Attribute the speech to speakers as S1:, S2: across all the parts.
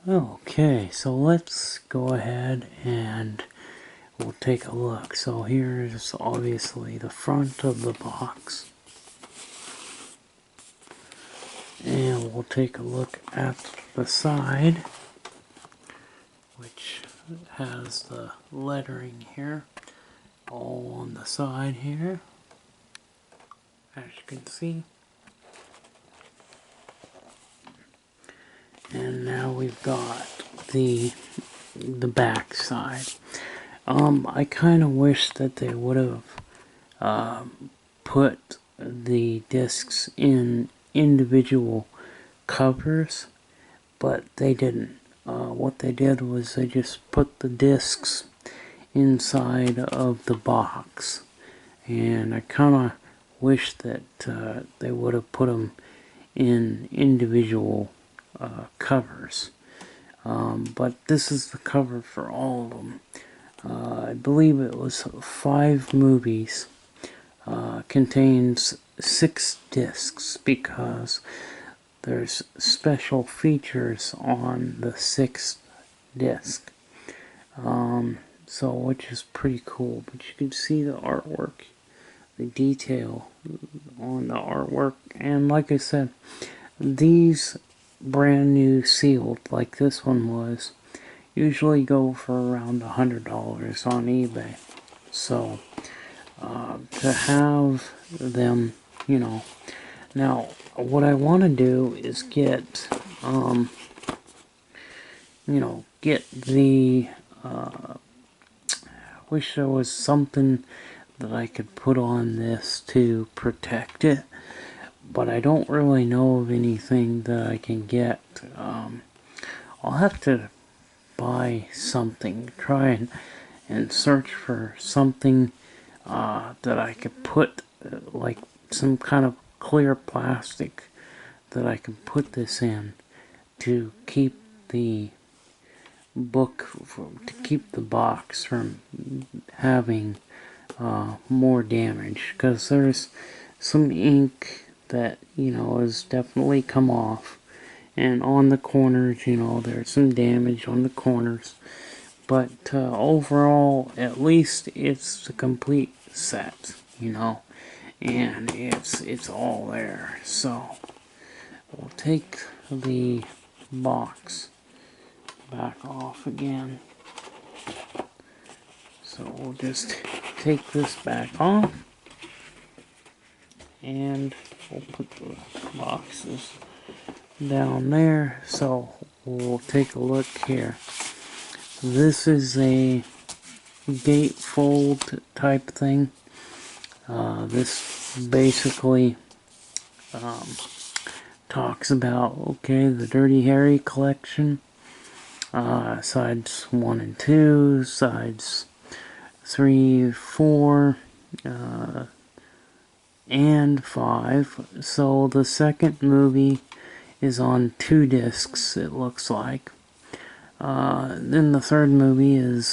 S1: Okay, so let's go ahead and we'll take a look. So here's obviously the front of the box. And we'll take a look at the side, which has the lettering here, all on the side here, as you can see. And now we've got the back side. I kind of wish that they would have put the discs in individual covers, but they didn't. What they did was they just put the discs inside of the box, and I kind of wish that they would have put them in individual covers. But this is the cover for all of them. I believe it was 5 movies. Contains 6 discs because there's special features on the 6th disc. So which is pretty cool. But you can see the artwork, the detail on the artwork, and like I said, these brand new sealed, like this one was, usually go for around $100 on eBay. So to have them, you know. Now what I want to do is get get the wish there was something that I could put on this to protect it, but I don't really know of anything that I can get. I'll have to buy something, try and search for something that I could put, like some kind of clear plastic that I can put this in to keep the book, to keep the box from having more damage, because there's some ink that, you know, has definitely come off, and on the corners, you know, there's some damage on the corners, but overall, at least it's a complete set, you know, and it's all there. So we'll take the box back off again. So we'll just take this back off, and we'll put the boxes down there. So we'll take a look here. This is a gatefold type thing. This basically talks about, okay, the Dirty Harry collection, sides 1 and 2, sides 3, 4, and 5. So the second movie is on 2 discs, it looks like. Then the third movie is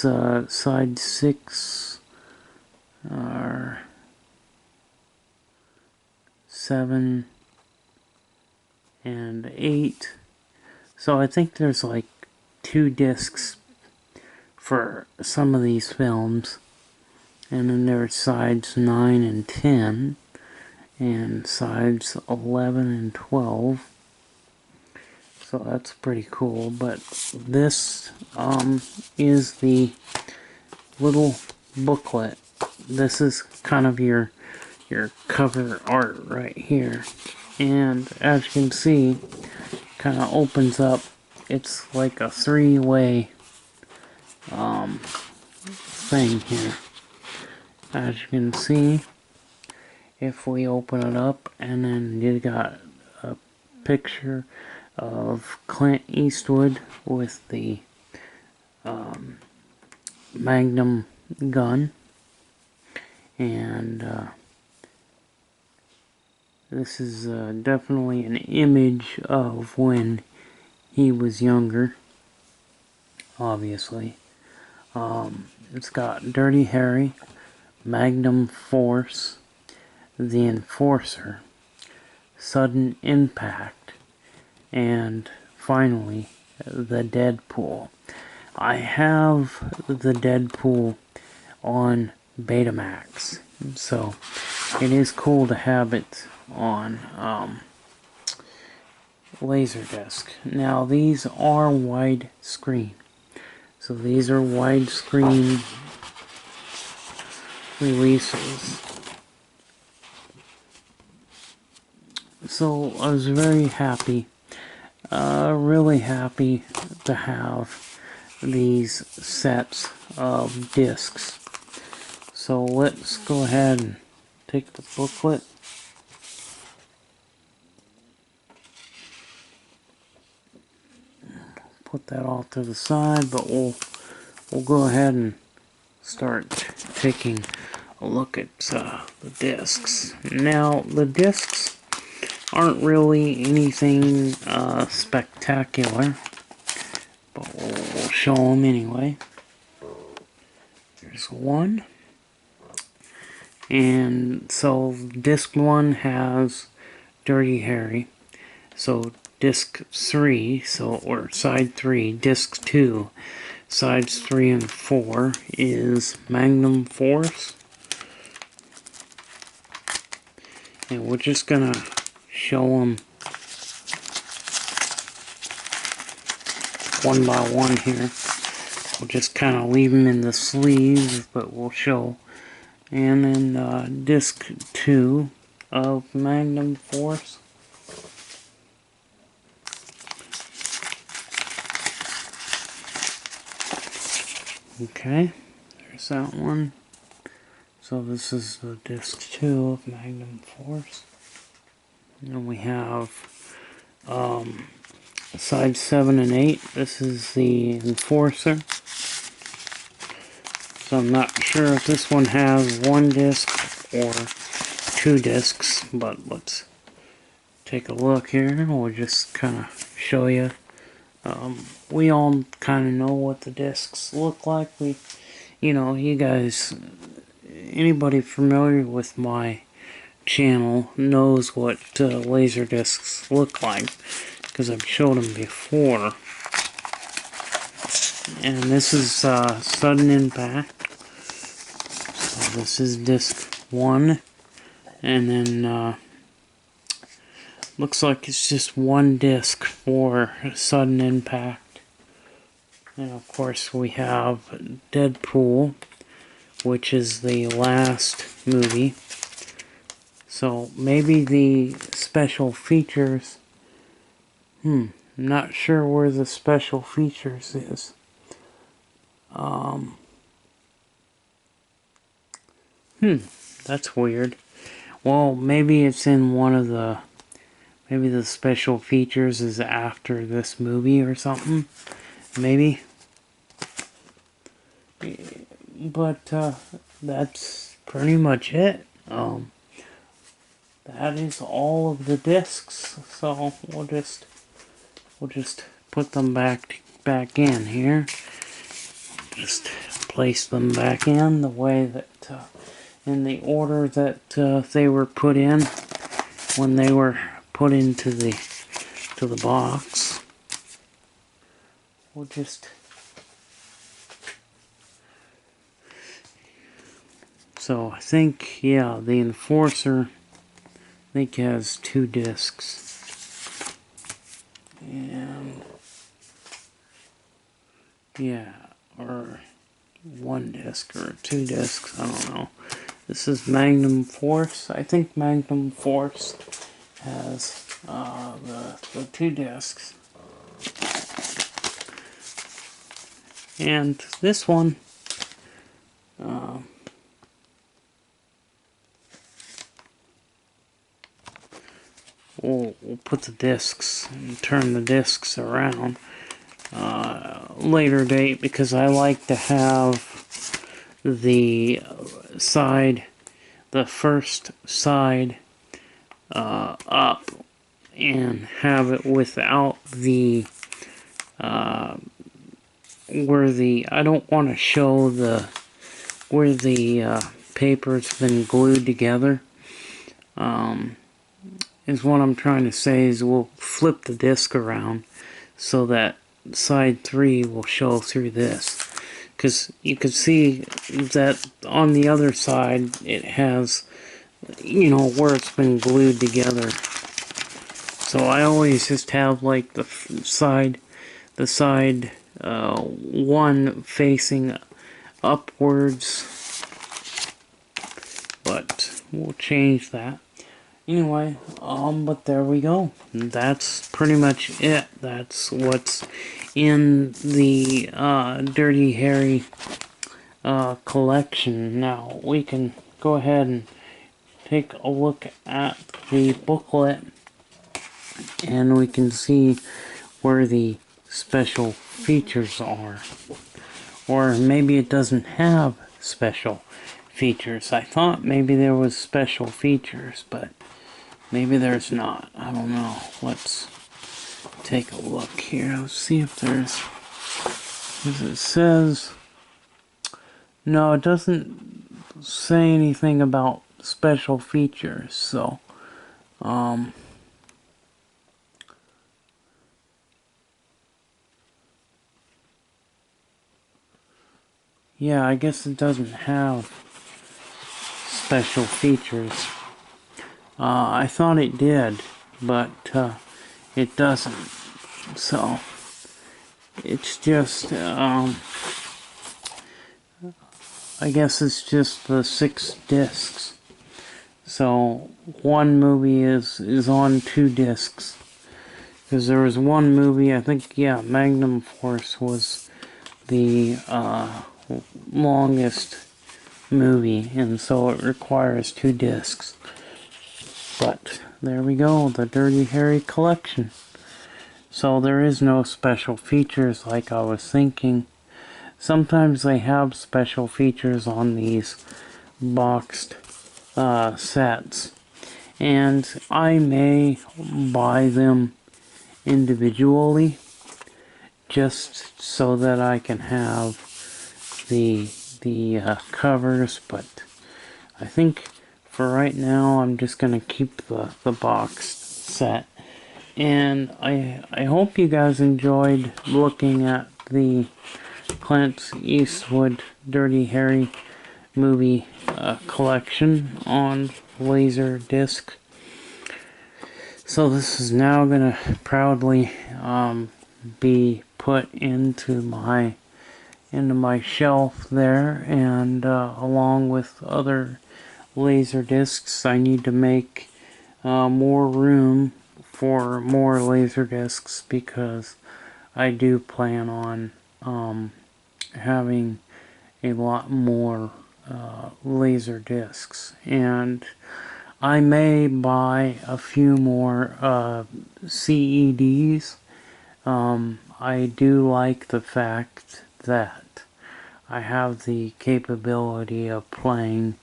S1: side 6, or 7, and 8. So I think there's like 2 discs for some of these films. And then there's sides 9 and 10, and sides 11 and 12. So that's pretty cool. But this is the little booklet. This is kind of your cover art right here. And as you can see, kind of opens up. It's like a 3-way thing here. As you can see, if we open it up, and then you got a picture of Clint Eastwood with the Magnum gun, and this is definitely an image of when he was younger, obviously. It's got Dirty Harry, Magnum Force, The Enforcer, Sudden Impact, and finally the Deadpool. I have the Deadpool on Betamax, so it is cool to have it on LaserDisc. Now these are widescreen, so these are widescreen releases. So I was very happy, really happy to have these sets of discs. So let's go ahead and take the booklet. Put that all to the side, but we'll go ahead and start taking a look at the discs. Now the discs aren't really anything spectacular, but we'll show them anyway. There's one. And so disc 1 has Dirty Harry. So disc 3, or side 3, disc 2, sides 3 and 4 is Magnum Force. And we're just gonna show them one by one here. We'll just kind of leave them in the sleeves, but we'll show. And then disc 2 of Magnum Force. Okay, there's that one. So this is the disc 2 of Magnum Force. And we have side 7 and 8. This is the Enforcer. So I'm not sure if this one has one disc or 2 discs, but let's take a look here and we'll just kind of show you. We all kind of know what the discs look like. You guys, anybody familiar with my channel knows what LaserDiscs look like, because I've showed them before. And this is Sudden Impact. So this is disc 1, and then looks like it's just one disc for Sudden Impact. And of course we have Deadpool, which is the last movie. So maybe the special features, I'm not sure where the special features is. That's weird. Well, maybe it's in one of the, maybe the special features is after this movie or something. Maybe. But that's pretty much it. That is all of the discs. So we'll just put them back in here. Just place them back in the way that in the order that they were put in when they were put into the box. We'll just, so I think, yeah, the Enforcer, I think, has 2 discs. And yeah, or 1 disc or 2 discs, I don't know. This is Magnum Force. I think Magnum Force has the 2 discs. And this one, we'll put the discs and turn the discs around later date, because I like to have the side, the first side up, and have it without the where the, I don't want to show the where the paper's been glued together. Is what I'm trying to say, is we'll flip the disc around so that side 3 will show through this. Because you can see that on the other side it has, you know, where it's been glued together. So I always just have like the side 1 facing upwards, but we'll change that. Anyway, but there we go. That's pretty much it. That's what's in the Dirty Harry collection. Now, we can go ahead and take a look at the booklet, and we can see where the special features are. Or maybe it doesn't have special features. I thought maybe there was special features, but maybe there's not. I don't know. Let's take a look here. Let's see if there's... As it says... No, it doesn't say anything about special features, so... yeah, I guess it doesn't have special features. I thought it did, but it doesn't. So it's just, I guess it's just the 6 discs. So one movie is on 2 discs. Because there was one movie, I think, yeah, Magnum Force was the longest movie, and so it requires 2 discs. But there we go, the Dirty Harry collection. So there is no special features like I was thinking. Sometimes they have special features on these boxed sets, and I may buy them individually just so that I can have the covers, but I think for right now I'm just gonna keep the boxed set. And I hope you guys enjoyed looking at the Clint Eastwood Dirty Harry movie collection on LaserDisc. So this is now gonna proudly be put into my shelf there, and along with other LaserDiscs, I need to make more room for more LaserDiscs, because I do plan on having a lot more LaserDiscs, and I may buy a few more CEDs. I do like the fact that I have the capability of playing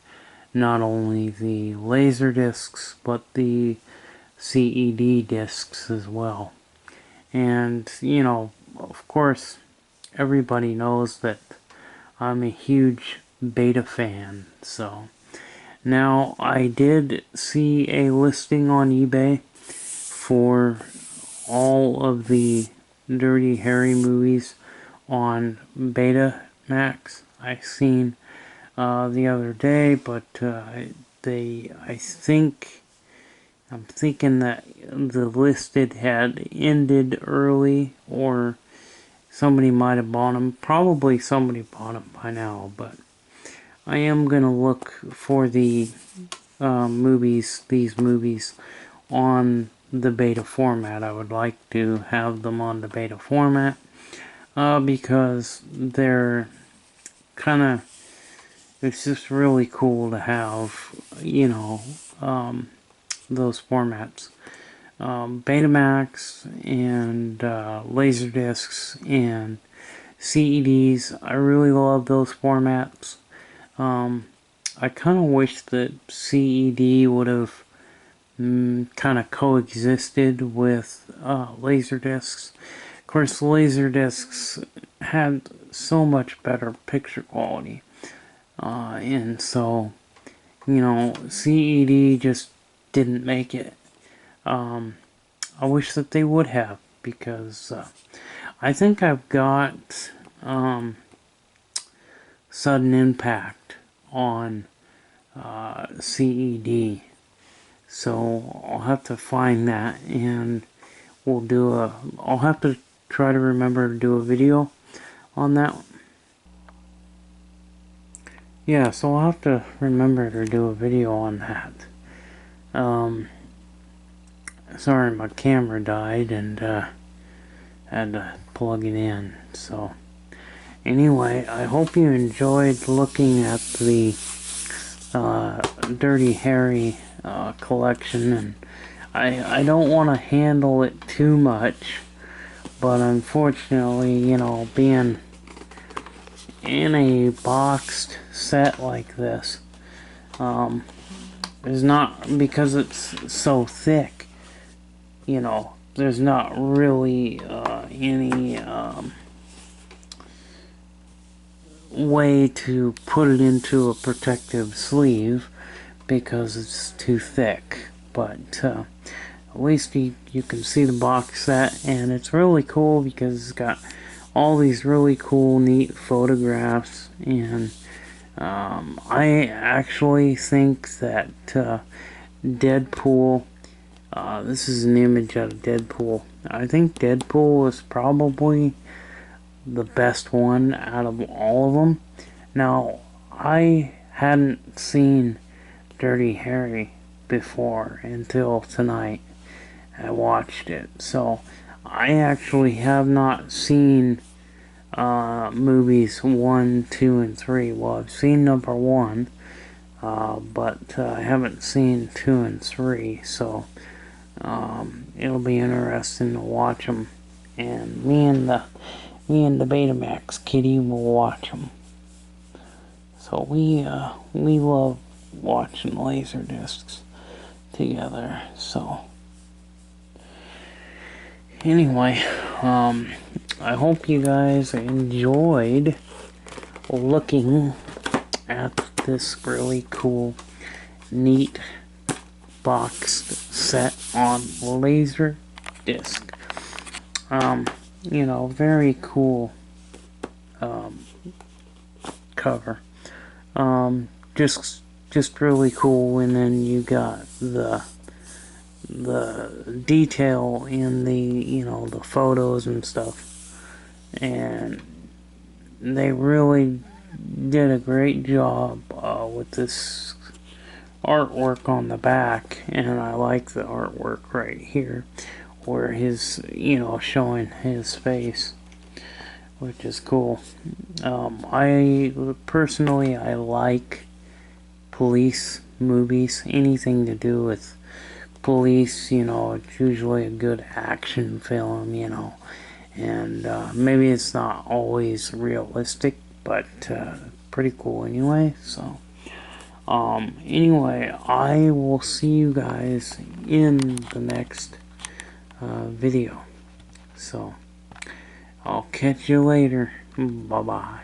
S1: not only the LaserDiscs but the CED discs as well. And, you know, of course, everybody knows that I'm a huge Beta fan, so... Now, I did see a listing on eBay for all of the Dirty Harry movies on Betamax. I seen the other day, but I'm thinking that the listed had ended early, or somebody might have bought them. Probably somebody bought them by now, but I am gonna look for the these movies on the beta format. I would like to have them on the beta format because they're it's just really cool to have, you know, those formats. Betamax and LaserDiscs and CEDs, I really love those formats. I kind of wish that CED would have kind of coexisted with LaserDiscs. Of course, LaserDiscs had so much better picture quality, and so, you know, CED just didn't make it. I wish that they would have, because I think I've got Sudden Impact on CED. So I'll have to find that, and I'll have to try to remember to do a video on that. Yeah, so I'll have to remember to do a video on that. Sorry, my camera died and had to plug it in. So anyway, I hope you enjoyed looking at the Dirty Harry collection, and I don't want to handle it too much, but unfortunately, you know, being in a boxed set like this, is not, because it's so thick, you know, there's not really any way to put it into a protective sleeve because it's too thick. But at least you can see the box set, and it's really cool because it's got all these really cool, neat photographs. And I actually think that Deadpool, this is an image of Deadpool. I think Deadpool is probably the best one out of all of them. Now, I hadn't seen Dirty Harry before until tonight. I watched it. So, I actually have not seen movies 1, 2, and 3. Well, I've seen number 1, but I haven't seen 2 and 3, so it'll be interesting to watch them. And me and the Betamax kitty will watch them. So we love watching LaserDiscs together. So anyway, I hope you guys enjoyed looking at this really cool, neat boxed set on LaserDisc. You know, very cool cover. Just really cool, and then you got the detail in the, you know, the photos and stuff, and they really did a great job with this artwork on the back. And I like the artwork right here where his, you know, showing his face, which is cool. I personally, I like police movies, anything to do with police. You know, it's usually a good action film, you know, and maybe it's not always realistic, but pretty cool anyway. So anyway, I will see you guys in the next video. So I'll catch you later. Bye bye.